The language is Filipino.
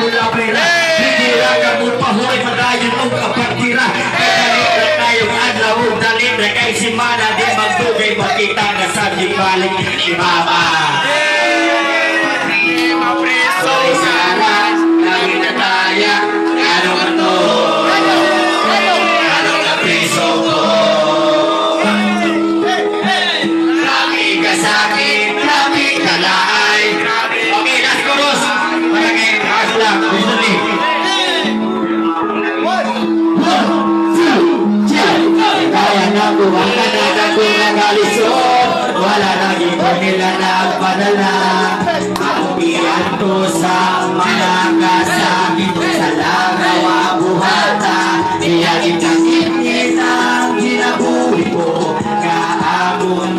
hula pera. Hindira ka mo pahuray padayon o kapatira. Kadalit na tayong adlaw, dalit na kay simana. Di magdugay makita na sa balik ni Mama. Sorry sana, lagi na taya. Ano ka to? Ano ka preso ko? Lagi ka sakit, lagi ka laay. Okay, last chorus. Para kay Asla, gusto ni. Kaya na buwaka na nagulong alisod. Wala lagi ko nila nagpadala. Ako iyanto sa mga kasakit sa lagawa buhata. Iyagin kang init ang ginabuhi ko. Kaamon